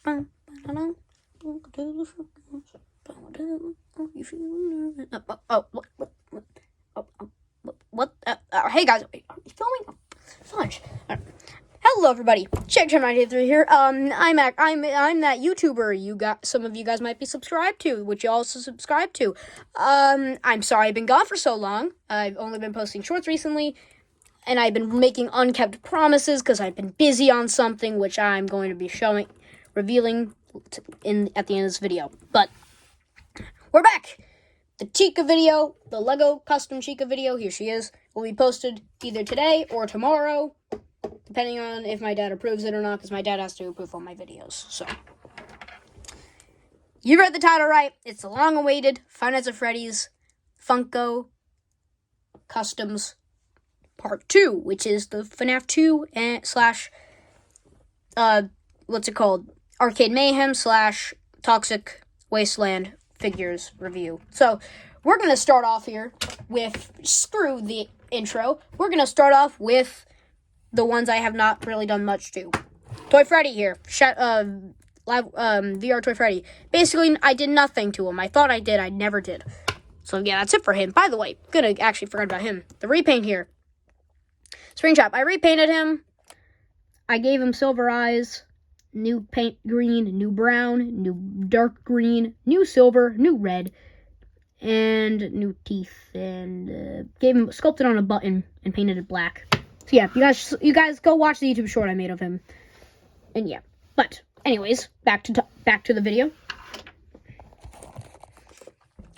Hey guys, are you filming? Fudge. Hello everybody, Check93 here. I'm that YouTuber some of you guys might be subscribed to, which you also subscribe to. I'm sorry I've been gone for so long. I've only been posting shorts recently, and I've been making unkept promises because I've been busy on something, which I'm going to be revealing at the end of this video. But we're back. The Chica video, the Lego custom Chica video, here she is, will be posted either today or tomorrow, depending on if my dad approves it or not, because my dad has to approve all my videos. So, you read the title right. It's the long-awaited Five Nights at Freddy's Funko Customs Part 2, which is the FNAF 2 Arcade Mayhem / Toxic Wasteland figures review. So, we're going to start off here with, screw the intro, we're going to start off with the ones I have not really done much to. Toy Freddy here. VR Toy Freddy. Basically, I did nothing to him. I thought I did. I never did. So, yeah, that's it for him. By the way, forgot about him. The repaint here. Spring Trap. I repainted him. I gave him silver eyes. New paint green. New brown. New dark green. New silver. New red. And new teeth. And sculpted on a button and painted it black. So yeah, you guys go watch the YouTube short I made of him. And yeah. But anyways, back to the video.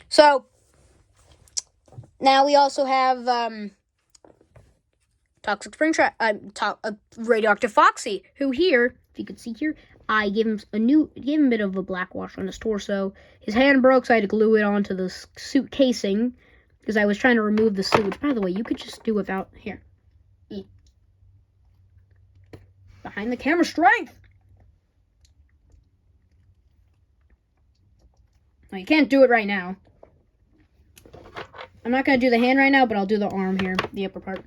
So now we also have Toxic Springtrap, Radioactive Foxy, who here, if you could see here, I gave him a bit of a black wash on his torso. His hand broke, so I had to glue it onto the suit casing because I was trying to remove the suit. Which, by the way, you could just do without here. Behind the camera strength. No, you can't do it right now. I'm not going to do the hand right now, but I'll do the arm here, the upper part.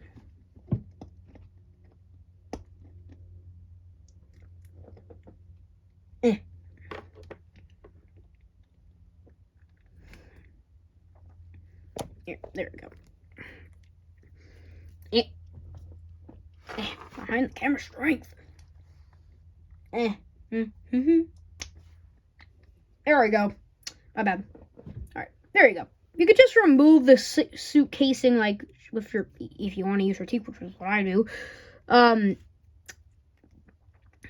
Here, there we go. Behind the camera strength. There we go. My bad. Alright, there you go. You could just remove the suit casing, like, if you want to use your teeth, which is what I do.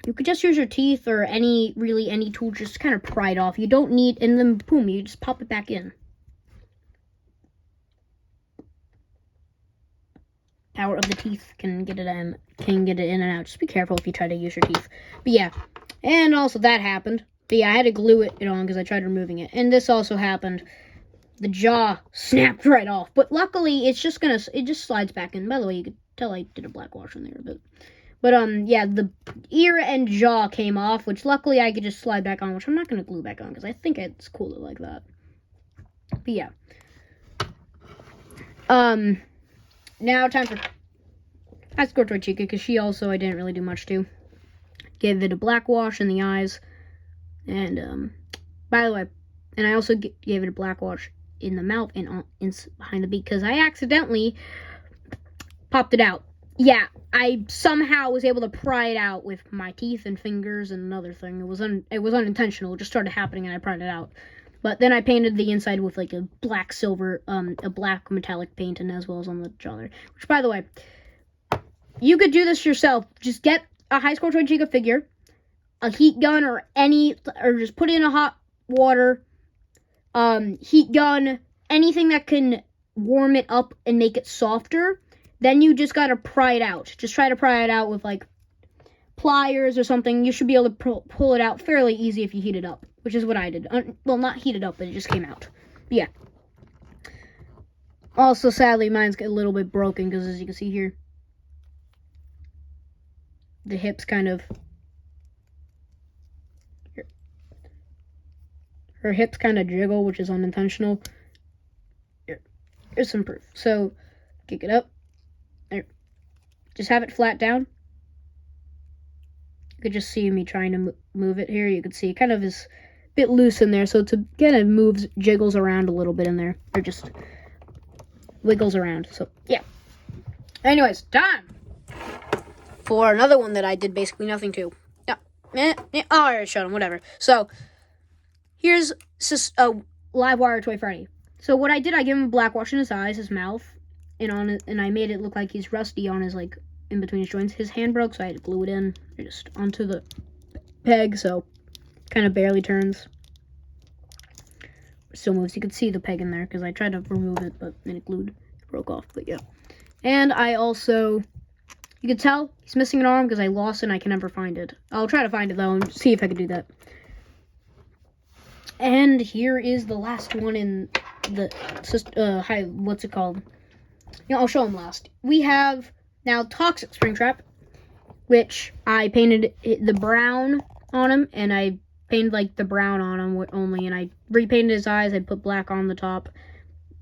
You could just use your teeth or any tool, just kind of pry it off. You don't need, and then boom, you just pop it back in. Power of the teeth can get it in and out. Just be careful if you try to use your teeth. But yeah, and also that happened. But yeah, I had to glue it on because I tried removing it. And this also happened. The jaw snapped right off. But luckily, it just slides back in. By the way, you could tell I did a black wash in there a bit. But yeah, the ear and jaw came off, which luckily I could just slide back on, which I'm not going to glue back on because I think it's cooler like that. But yeah. Now time for I scored Toy Chica because she also I didn't really do much to. Gave it a black wash in the eyes, and by the way, and I also gave it a black wash in the mouth and behind the beak because I accidentally popped it out. Yeah, I somehow was able to pry it out with my teeth and fingers and another thing. It was unintentional. It just started happening and I pried it out. But then I painted the inside with like a black metallic paint, and as well as on the jaw there. Which, by the way, you could do this yourself. Just get a high score Toy Chica figure, a heat gun, or just put it in a hot water, heat gun, anything that can warm it up and make it softer. Then you just gotta pry it out. Just try to pry it out with like pliers or something. You should be able to pull it out fairly easy if you heat it up, which is what I did. Well, not heat it up, but it just came out. But yeah. Also, sadly, mine's a little bit broken because, as you can see here, the hips kind of, her hips kind of jiggle, which is unintentional. Here's some proof. So, kick it up. There. Just have it flat down. You could just see me trying to move it here. You could see it kind of is a bit loose in there, so it kind of moves, jiggles around a little bit in there, or just wiggles around. So yeah. Anyways, time for another one that I did basically nothing to. Yeah. Oh, I already showed him. Whatever. So here's a live wire Toy Freddy. So what I did, I gave him a black wash in his eyes, his mouth, and I made it look like he's rusty on his, like, in between his joints. His hand broke, so I had to glue it in just onto the peg, so kind of barely turns. Still moves. You could see the peg in there because I tried to remove it, but then it glued. It broke off, but yeah. And I also, you can tell he's missing an arm because I lost it and I can never find it. I'll try to find it though and see if I can do that. And here is the last one in the what's it called? You know, I'll show him last. We have now Toxic Springtrap, which I painted the brown on him, and I painted like the brown on him only, and I repainted his eyes. I put black on the top,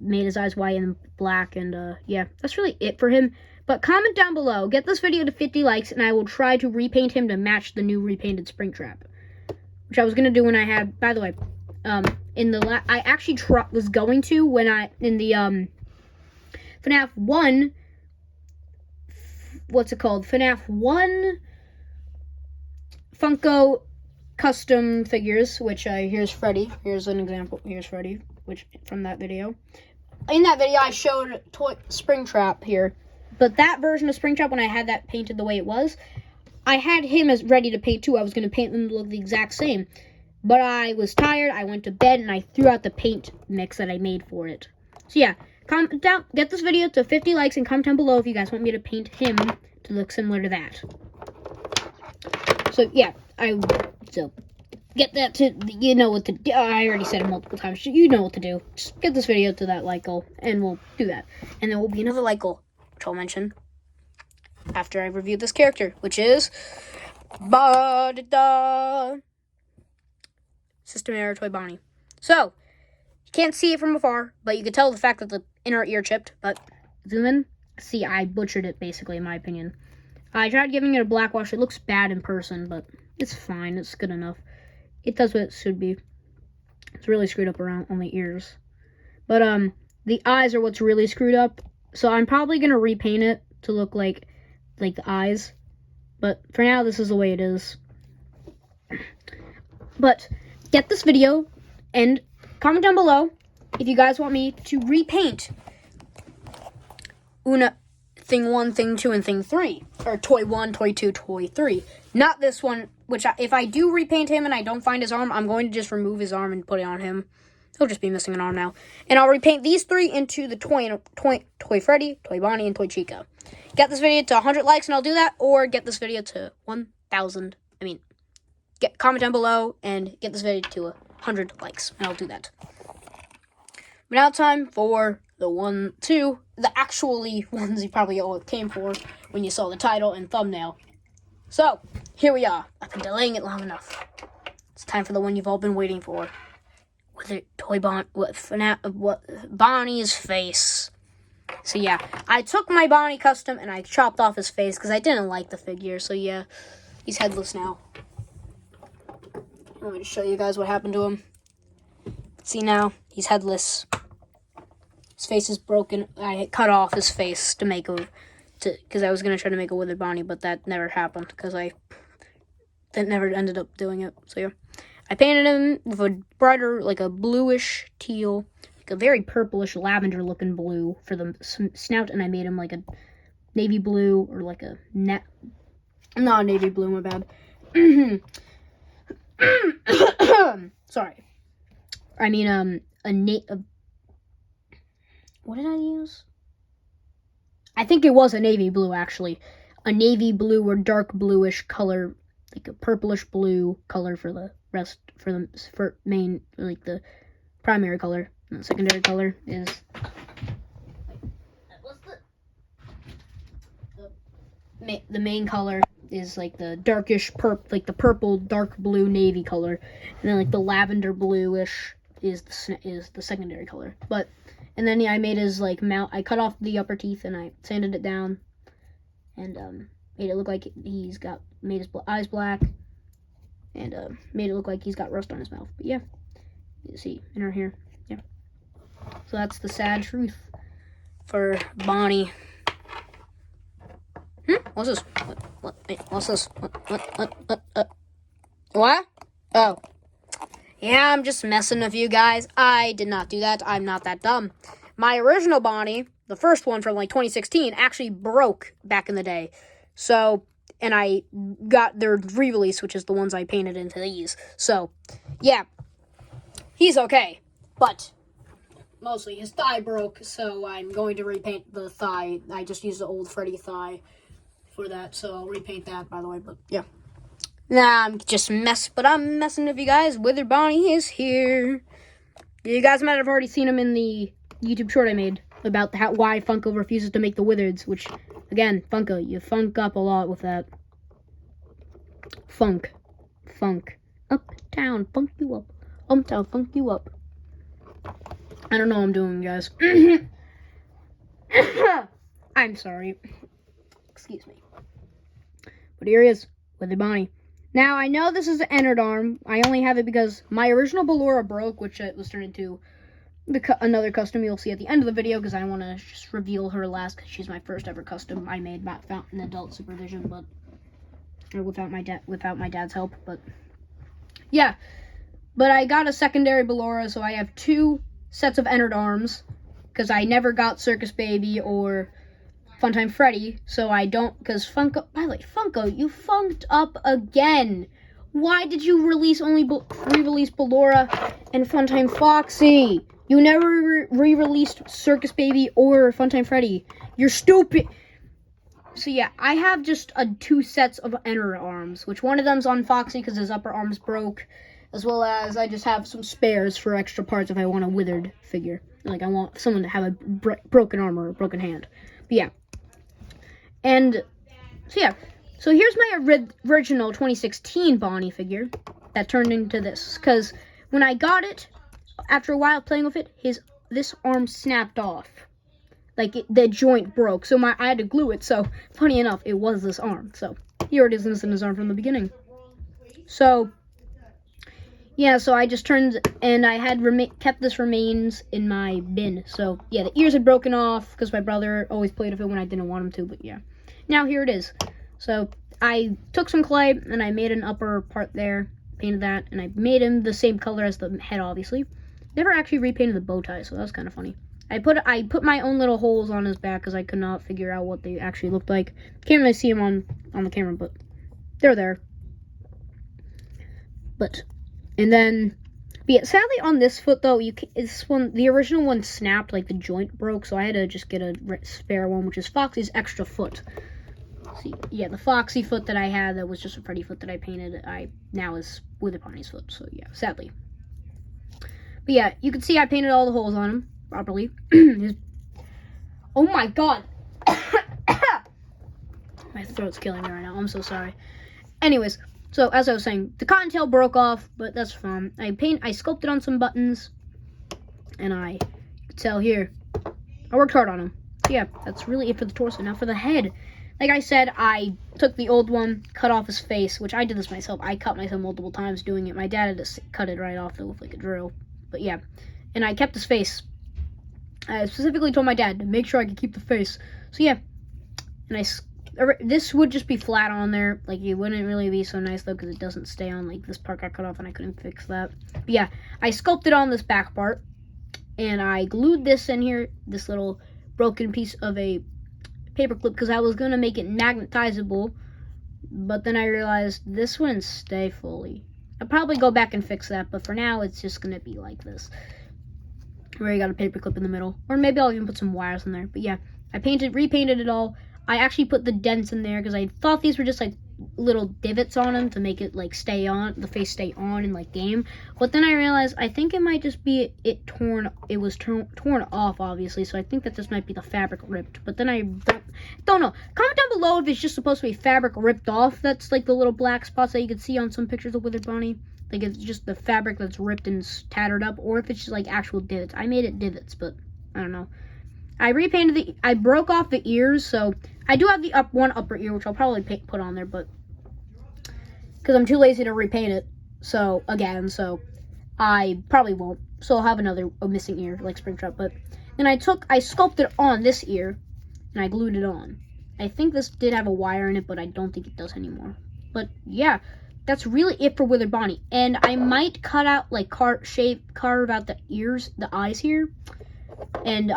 made his eyes white and black, and yeah, that's really it for him. But comment down below, get this video to 50 likes, and I will try to repaint him to match the new repainted Springtrap, which I was gonna do when I had. By the way, in the I actually was going to when I in the FNAF 1. What's it called? FNAF 1 Funko custom figures, which here's Freddy. Here's an example. Here's Freddy, which from that video. In that video, I showed Springtrap here, but that version of Springtrap, when I had that painted the way it was, I had him as ready to paint too. I was going to paint them to look the exact same, but I was tired. I went to bed and I threw out the paint mix that I made for it. So yeah, comment down, get this video to 50 likes, and comment down below if you guys want me to paint him to look similar to that. So yeah, so get that to, you know what to do. I already said it multiple times. You know what to do. Just get this video to that like goal, and we'll do that. And there will be another like goal, which I'll mention after I review this character, which is System Error Toy Bonnie. So, you can't see it from afar, but you can tell the fact that the inner ear chipped, but zoom in. See, I butchered it, basically, in my opinion. I tried giving it a black wash. It looks bad in person, but it's fine. It's good enough. It does what it should be. It's really screwed up around on the ears. But, the eyes are what's really screwed up. So I'm probably going to repaint it to look like the eyes. But for now, this is the way it is. But get this video and comment down below if you guys want me to repaint Thing 1, Thing 2, and Thing 3. Or Toy 1, Toy 2, Toy 3. Not this one, which if I do repaint him and I don't find his arm, I'm going to just remove his arm and put it on him. He'll just be missing an arm now. And I'll repaint these three into the Toy Freddy, Toy Bonnie, and Toy Chica. Get this video to 100 likes and I'll do that, or get this video to 1,000. Comment down below and get this video to 100 likes, and I'll do that. But now time for the actually ones you probably all came for when you saw the title and thumbnail. So, here we are. I've been delaying it long enough. It's time for the one you've all been waiting for. With it, Bonnie's face. So yeah, I took my Bonnie custom and I chopped off his face because I didn't like the figure. So yeah, he's headless now. I'm going to show you guys what happened to him. See now, he's headless. His face is broken. I cut off his face because I was going to try to make a withered Bonnie, but that never happened because that never ended up doing it. So yeah, I painted him with a brighter, like a bluish teal, like a very purplish lavender looking blue for the snout, and I made him like a navy blue or like a not a navy blue, my bad. Sorry. I mean, what did I use? I think it was a navy blue, actually. A navy blue or dark bluish color, like a purplish blue color for the rest, for main, like the primary color. And the secondary color is, the main color is like the darkish like the purple dark blue navy color, and then like the lavender bluish is the secondary color. And then I made his like mouth. I cut off the upper teeth and I sanded it down, and made it look like made his eyes black, and made it look like he's got rust on his mouth. But yeah, you see in her hair. Yeah. So that's the sad truth for Bonnie. What's this? What? Wait, what's this? What? Oh. Yeah, I'm just messing with you guys. I did not do that. I'm not that dumb. My original Bonnie, the first one from like 2016, actually broke back in the day. So, and I got their re-release, which is the ones I painted into these. So, yeah. He's okay. But mostly his thigh broke, so I'm going to repaint the thigh. I just used the old Freddy thigh for that, so I'll repaint that, by the way. But yeah. Nah, I'm messing with you guys. Wither Bonnie is here. You guys might have already seen him in the YouTube short I made about why Funko refuses to make the Wizards, which, again, Funko, you funk up a lot with that. Funk. Uptown, funk you up. Uptown, funk you up. I don't know what I'm doing, guys. I'm sorry. Excuse me. But here he is, Wither Bonnie. Now, I know this is an Ennard arm. I only have it because my original Ballora broke, which was turned into another custom you'll see at the end of the video, because I want to just reveal her last, because she's my first ever custom I made without an adult supervision, but without my dad's help. But yeah, but I got a secondary Ballora, so I have 2 sets of Ennard arms, because I never got Circus Baby or Funtime Freddy, so I don't, because Funko, by the way, Funko, you funked up again. Why did you re-release Ballora and Funtime Foxy? You never re-released Circus Baby or Funtime Freddy. You're stupid. So yeah, I have just 2 sets of Ennard arms, which one of them's on Foxy because his upper arms broke, as well as I just have some spares for extra parts if I want a withered figure. Like, I want someone to have a broken arm or a broken hand. But yeah. And, so yeah. So here's my original 2016 Bonnie figure that turned into this. Because when I got it, after a while playing with it, this arm snapped off. Like, the joint broke. So I had to glue it. So, funny enough, it was this arm. So, here it is in his arm from the beginning. So, yeah, so I just turned, and I had kept this remains in my bin. So, yeah, the ears had broken off because my brother always played with it when I didn't want him to, but yeah. Now, here it is. So, I took some clay, and I made an upper part there, painted that, and I made him the same color as the head, obviously. Never actually repainted the bow tie, so that was kind of funny. I put my own little holes on his back because I could not figure out what they actually looked like. Can't really see them on the camera, but they're there. But... And then, yeah, sadly on this foot though, the original one snapped, like the joint broke, so I had to just get a spare one, which is Foxy's extra foot. See, yeah, the Foxy foot that I had, that was just a Freddy foot that I painted, now is Wither Bonnie's foot, so yeah, sadly. But yeah, you can see I painted all the holes on him properly. Oh my god! My throat's killing me right now, I'm so sorry. Anyways. So, as I was saying, the cottontail broke off, but that's fine. I sculpted on some buttons, and you can tell here, I worked hard on them. So yeah, that's really it for the torso. Now for the head, like I said, I took the old one, cut off his face, which I did this myself. I cut myself multiple times doing it. My dad had to cut it right off though with like a drill. But yeah, and I kept his face. I specifically told my dad to make sure I could keep the face. So yeah, and this would just be flat on there. Like, it wouldn't really be so nice, though, because it doesn't stay on. Like, this part got cut off, and I couldn't fix that. But, yeah, I sculpted on this back part, and I glued this in here, this little broken piece of a paper clip, because I was going to make it magnetizable, but then I realized this wouldn't stay fully. I'll probably go back and fix that, but for now, it's just going to be like this, where you got a paper clip in the middle. Or maybe I'll even put some wires in there. But, yeah, I repainted it all. I actually put the dents in there because I thought these were just like little divots on them to make it like the face stay on in like game. But then I realized I think it might just be it was torn off, obviously. So I think that this might be the fabric ripped. But then I don't know. Comment down below if it's just supposed to be fabric ripped off. That's like the little black spots that you can see on some pictures of Withered Bonnie. Like, it's just the fabric that's ripped and tattered up, or if it's just like actual divots. I made it divots, but I don't know. I broke off the ears, so I do have the one upper ear, which I'll probably put on there, but because I'm too lazy to repaint it. So I probably won't. So I'll have a missing ear, like Springtrap. But then I sculpted on this ear, and I glued it on. I think this did have a wire in it, but I don't think it does anymore. But yeah, that's really it for Withered Bonnie. And I might cut out, like, carve out the ears, the eyes here, and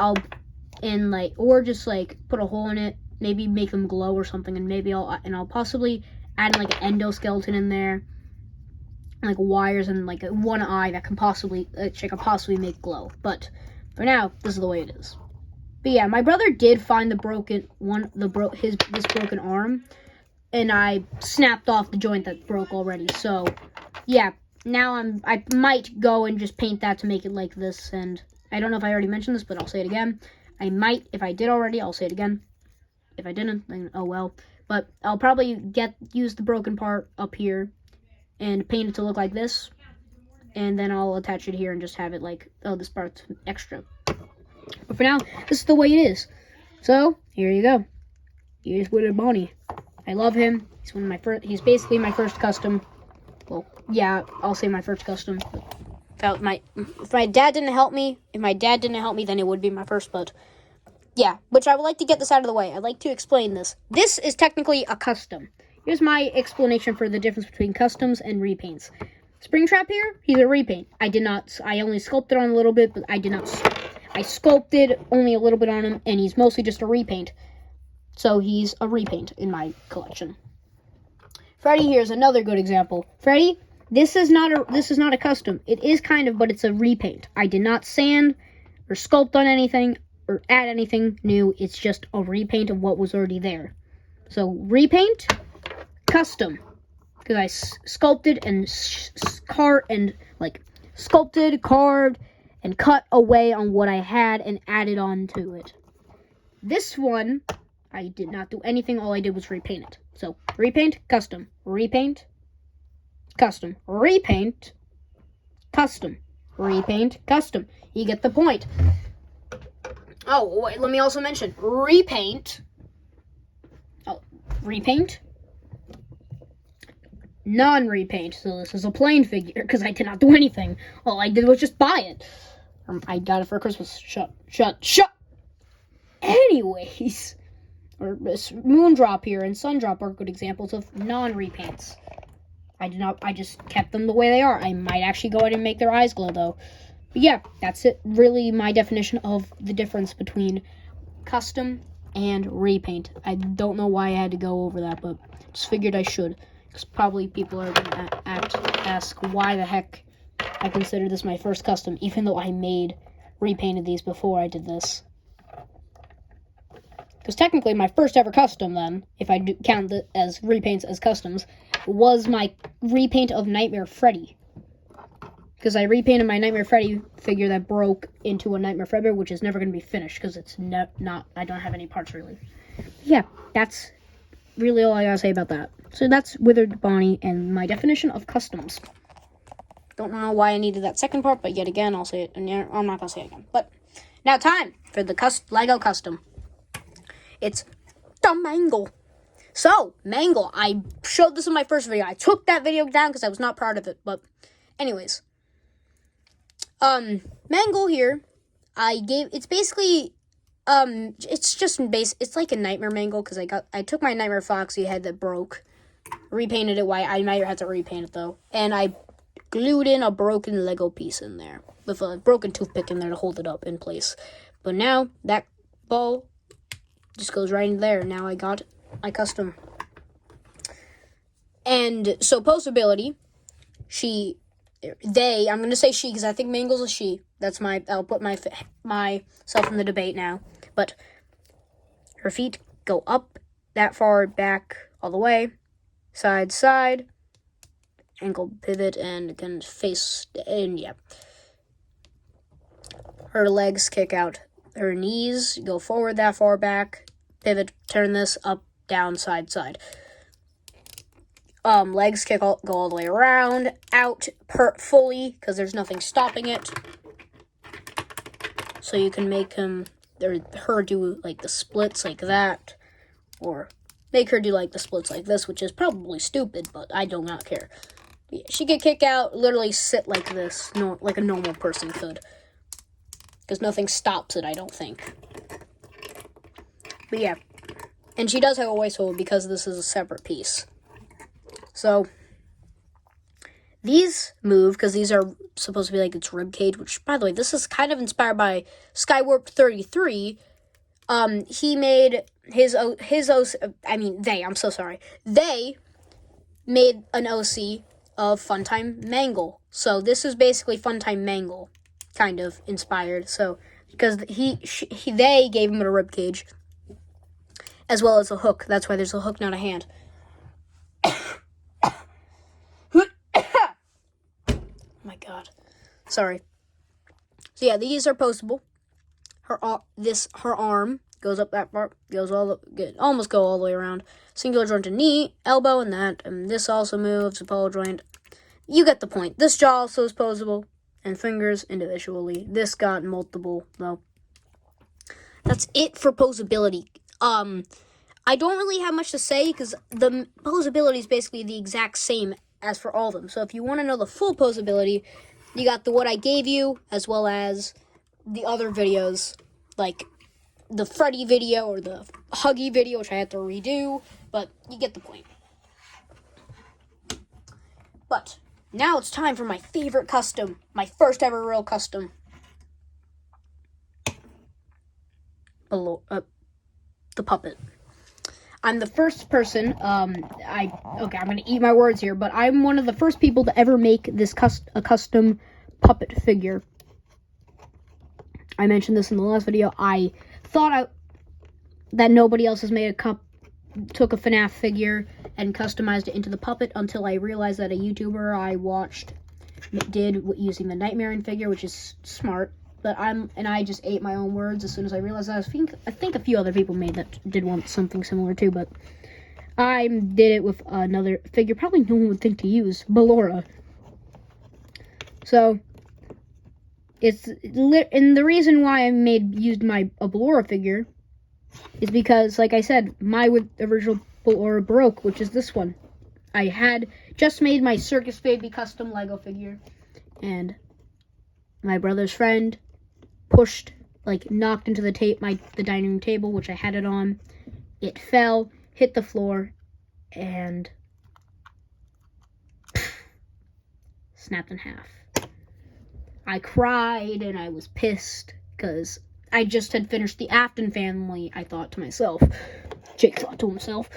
or just, like, put a hole in it, maybe make them glow or something, and maybe I'll possibly add, like, an endoskeleton in there, like wires and like one eye that can possibly make glow. But for now, this is the way it is. But yeah, my brother did find this broken arm, and I snapped off the joint that broke already. So yeah, now I might go and just paint that to make it like this. And I don't know if I already mentioned this, but I'll say it again. I might, if I did already, I'll say it again. If I didn't, then oh well. But I'll probably use the broken part up here and paint it to look like this, and then I'll attach it here and just have it like, oh, this part's extra. But for now, this is the way it is. So here you go. Here's Withered Bonnie. I love him. He's basically my first custom. Well, yeah, I'll say my first custom. If my dad didn't help me, then it would be my first. But yeah, which I would like to get this out of the way. I'd like to explain this. This is technically a custom. Here's my explanation for the difference between customs and repaints. Springtrap here, he's a repaint. I only sculpted on a little bit, but I sculpted only a little bit on him, and he's mostly just a repaint. So he's a repaint in my collection. Freddy here is another good example. Freddy, this is not a custom. It is kind of, but it's a repaint. I did not sand or sculpt on anything or add anything new. It's just a repaint of what was already there. So repaint, custom, because I sculpted and carved and cut away on what I had and added on to it. This one, I did not do anything. All I did was repaint it. So repaint, custom, repaint, custom, repaint, custom, repaint, custom. You get the point. Oh, wait, let me also mention repaint. Oh, repaint. Non-repaint, so this is a plain figure, because I did not do anything. All I did was just buy it. I got it for Christmas. Shut. Anyways, Moondrop here and Sundrop are good examples of non-repaints. I just kept them the way they are. I might actually go ahead and make their eyes glow, though. But yeah, that's it. Really, my definition of the difference between custom and repaint. I don't know why I had to go over that, but just figured I should. Because probably people are going to ask why the heck I consider this my first custom, even though I repainted these before I did this. Because technically my first ever custom then, if I do count it as repaints as customs, was my repaint of Nightmare Freddy. Because I repainted my Nightmare Freddy figure that broke into a Nightmare Freddy, which is never going to be finished, because it's I don't have any parts really. Yeah, that's really all I gotta say about that. So that's Withered Bonnie and my definition of customs. Don't know why I needed that second part, but yet again, I'll say it. And I'm not gonna say it again. But now, time for the Lego custom. It's the Mangle. So, Mangle, I showed this in my first video. I took that video down because I was not proud of it. But, anyways, Mangle here, it's basically. It's just it's like a Nightmare Mangle because I took my Nightmare Foxy head that broke, repainted it white. I might have to repaint it though, and I glued in a broken Lego piece in there with a broken toothpick in there to hold it up in place. But now that ball just goes right in there. Now I got my custom. And so post ability, I'm gonna say she because I think Mangle's a she. I'll put myself in the debate now. But her feet go up that far, back all the way, side, ankle pivot, and can face, and yeah. Her legs kick out. Her knees go forward that far, back, pivot, turn this, up, down, side. Legs go all the way around, out, fully, because there's nothing stopping it. So you can make him her do like the splits like that, or make her do like the splits like this, which is probably stupid, but I do not care. Yeah, she could kick out, literally sit like this, like a normal person could, because nothing stops it, I don't think. But yeah, and she does have a waist hold because this is a separate piece. So these move because these are supposed to be like its rib cage, which, by the way, this is kind of inspired by Skywarp 33. He made they made an OC of Funtime Mangle. So this is basically Funtime Mangle, kind of inspired. So because they gave him a rib cage as well as a hook. That's why there's a hook, not a hand. My God, sorry. So yeah, these are postable. Her arm goes up that far, almost go all the way around. Singular joint to knee, elbow, and that. And this also moves, a ball joint. You get the point. This jaw also is posable, and fingers individually. This got multiple, though. That's it for posability. I don't really have much to say, because the posability is basically the exact same as for all of them. So if you want to know the full posability, you got the what I gave you, as well as the other videos, like the Freddy video or the Huggy video, which I had to redo, but you get the point. But now it's time for my favorite custom, my first ever real custom. The puppet. I'm the first person, I'm gonna eat my words here, but I'm one of the first people to ever make this a custom puppet figure. I mentioned this in the last video. I thought that nobody else has made took a FNAF figure and customized it into the puppet until I realized that a YouTuber I watched did using the Nightmare figure, which is smart. But I just ate my own words as soon as I realized that. I think a few other people did want something similar too, but I did it with another figure probably no one would think to use, Ballora. So and the reason why I used a Ballora figure is because, like I said, my original Ballora broke, which is this one. I had just made my Circus Baby custom Lego figure, and my brother's friend knocked into the dining room table, which I had it on. It fell, hit the floor, and snapped in half. I cried and I was pissed because I just had finished the Afton family. I thought to myself, Jake thought to himself,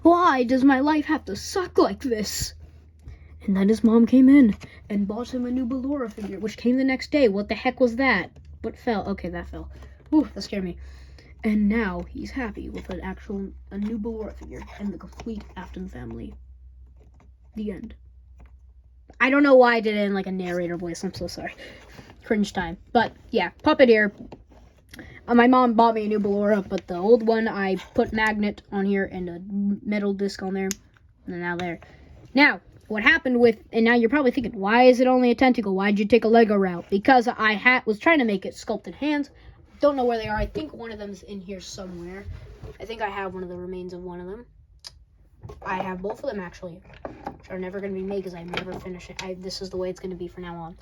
why does my life have to suck like this? And then his mom came in and bought him a new Ballora figure, which came the next day. What the heck was that? What fell? Okay, that fell. Ooh, that scared me. And now he's happy with a new Ballora figure and the complete Afton family. The end. I don't know why I did it in like a narrator voice. I'm so sorry. Cringe time. But yeah, puppet here. My mom bought me a new Ballora, but the old one I put magnet on here and a metal disc on there. And now there. Now, what happened and now you're probably thinking, why is it only a tentacle? Why'd you take a Lego route? Because I was trying to make it sculpted hands. Don't know where they are. I think one of them's in here somewhere. I think I have one of the remains of one of them. I have both of them, actually, which are never going to be made because I never finish it. This is the way it's going to be from now on.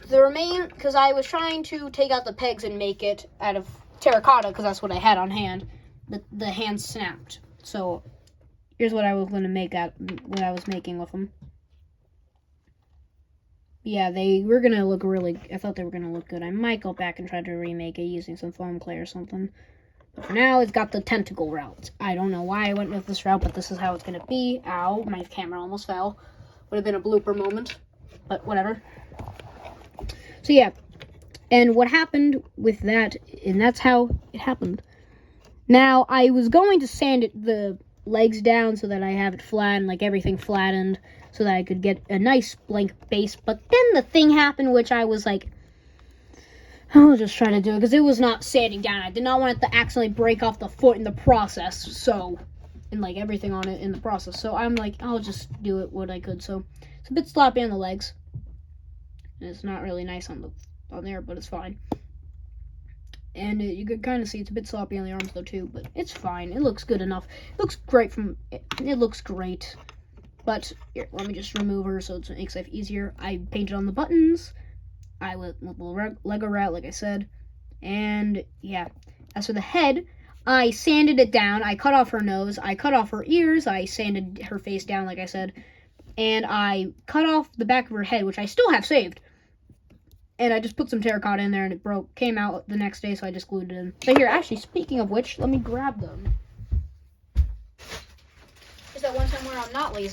The remain, because I was trying to take out the pegs and make it out of terracotta, because that's what I had on hand. The hand snapped. So here's what I was going to make what I was making with them. Yeah, they were going to look I thought they were going to look good. I might go back and try to remake it using some foam clay or something. But for now, it's got the tentacle route. I don't know why I went with this route, but this is how it's going to be. Ow, my camera almost fell. Would have been a blooper moment, but whatever. So yeah, and what happened with that, and that's how it happened. Now, I was going to sand the legs down so that I have it flat and like everything flattened so that I could get a nice blank base, but then the thing happened, which I was like, I'll just try to do it, because it was not sanding down. I did not want it to accidentally break off the foot in the process, and like everything on it in the process. So I'm like, I'll just do it what I could. So it's a bit sloppy on the legs. And it's not really nice on there, but it's fine. And you could kind of see it's a bit sloppy on the arms though too, but it's fine. It looks good enough. It looks great it looks great. But here, let me just remove her so it makes life easier. I painted on the buttons. I went with the Lego route, like I said. And yeah, as for the head, I sanded it down. I cut off her nose. I cut off her ears. I sanded her face down, like I said. And I cut off the back of her head, which I still have saved. And I just put some terracotta in there, and it broke. Came out the next day, so I just glued it in. So here, actually, speaking of which, let me grab them. Is that one time where I'm not lazy?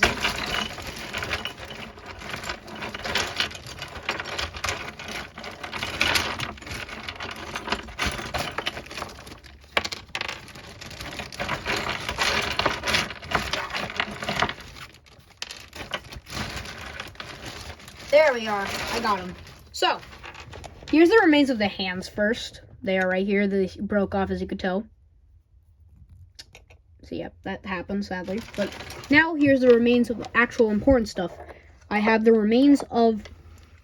There we are. I got them. So, here's the remains of the hands first. They are right here. They broke off, as you could tell. So, yeah, that happened, sadly. But now, here's the remains of the actual important stuff. I have the remains of...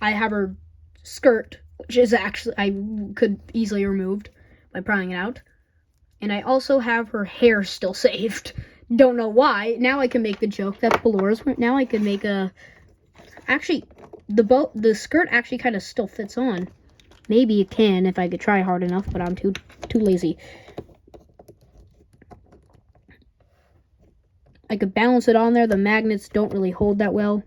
I have her skirt, which is actually... I could easily removed by prying it out. And I also have her hair still saved. Don't know why. Now I can make the joke that Ballora's... Now I can make a... Actually... The skirt actually kind of still fits on. Maybe it can if I could try hard enough, but I'm too lazy. I could balance it on there. The magnets don't really hold that well.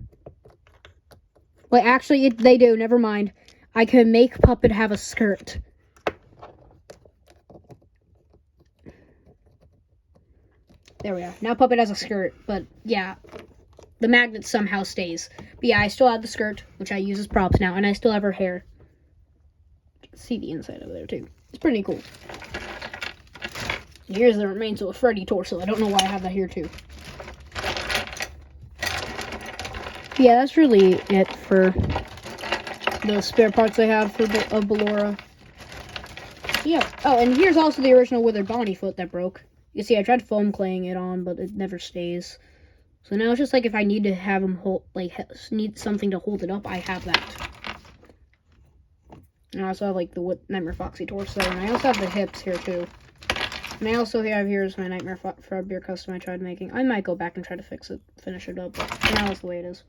But actually, they do. Never mind. I can make Puppet have a skirt. There we are. Now Puppet has a skirt, but yeah. The magnet somehow stays. But yeah, I still have the skirt, which I use as props now, and I still have her hair. See the inside of there, too. It's pretty cool. Here's the remains of a Freddy torso. I don't know why I have that here, too. Yeah, that's really it for the spare parts I have for of Ballora. Yeah. Oh, and here's also the original Withered Bonnie foot that broke. You see, I tried foam claying it on, but it never stays. So now it's just like if I need to have them hold, need something to hold it up, I have that. And I also have like the Nightmare Foxy torso, and I also have the hips here too. And I also have here's my Nightmare Fredbear custom I tried making. I might go back and try to finish it up, but for now that's the way it is.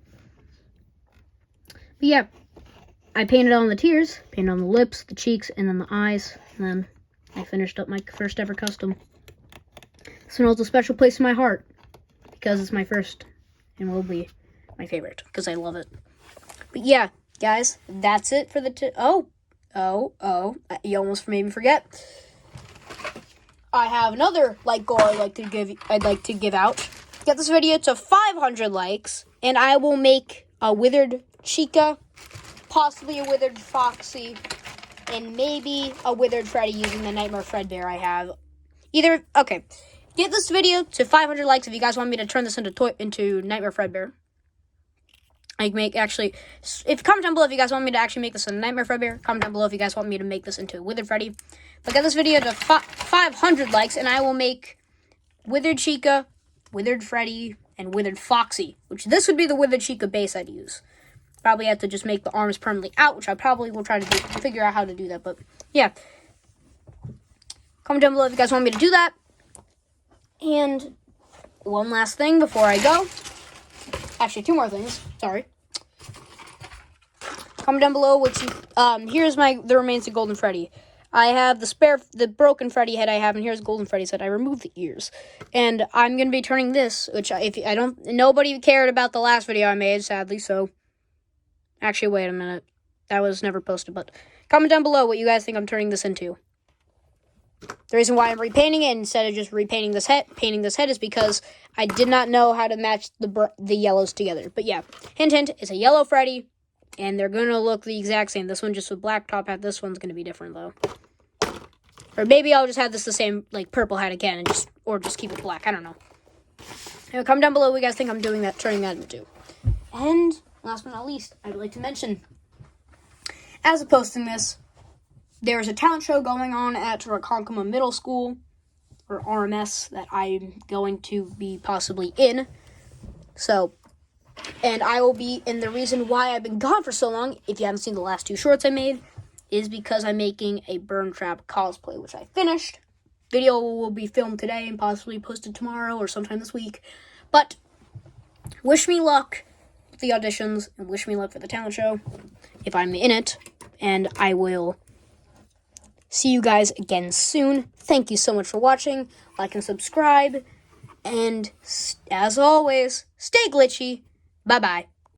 But yeah, I painted on the tears, painted on the lips, the cheeks, and then the eyes, and then I finished up my first ever custom. This one holds a special place in my heart. Because it's my first and will be my favorite because I love it. But yeah, guys, that's it for the you almost made me forget. I have another like goal I'd like to give out. Get this video to 500 likes and I will make a withered Chica, possibly a withered Foxy, and maybe a withered Freddy using the Nightmare Fredbear I have. Okay. Get this video to 500 likes if you guys want me to turn this into Nightmare Fredbear. Comment down below if you guys want me to actually make this a Nightmare Fredbear. Comment down below if you guys want me to make this into Withered Freddy. But get this video to 500 likes, and I will make Withered Chica, Withered Freddy, and Withered Foxy. Which this would be the Withered Chica base I'd use. Probably have to just make the arms permanently out, which I probably will try to figure out how to do that. But yeah, comment down below if you guys want me to do that. And one last thing before I go. Actually, two more things. Sorry. Comment down below here's the remains of Golden Freddy. I have the broken Freddy head I have, and here's Golden Freddy's head. I removed the ears. And I'm going to be turning this, which nobody cared about the last video I made, sadly, so. Actually, wait a minute. That was never posted, but comment down below what you guys think I'm turning this into. The reason why I'm repainting it instead of just painting this head is because I did not know how to match the yellows together. But yeah, hint, it's a yellow Freddy, and they're going to look the exact same. This one just with black top hat. This one's going to be different, though. Or maybe I'll just have this the same, like, purple hat again, and just keep it black. I don't know. Anyway, comment down below what you guys think I'm turning that into. And last but not least, I'd like to mention, as of posting this, there's a talent show going on at Ronkonkoma Middle School, or RMS, that I'm going to be possibly in. So, and I will be, and the reason why I've been gone for so long, if you haven't seen the last two shorts I made, is because I'm making a Burn Trap cosplay, which I finished. Video will be filmed today and possibly posted tomorrow or sometime this week. But wish me luck with the auditions and wish me luck for the talent show if I'm in it. And I will see you guys again soon. Thank you so much for watching. Like and subscribe. And as always, stay glitchy. Bye-bye.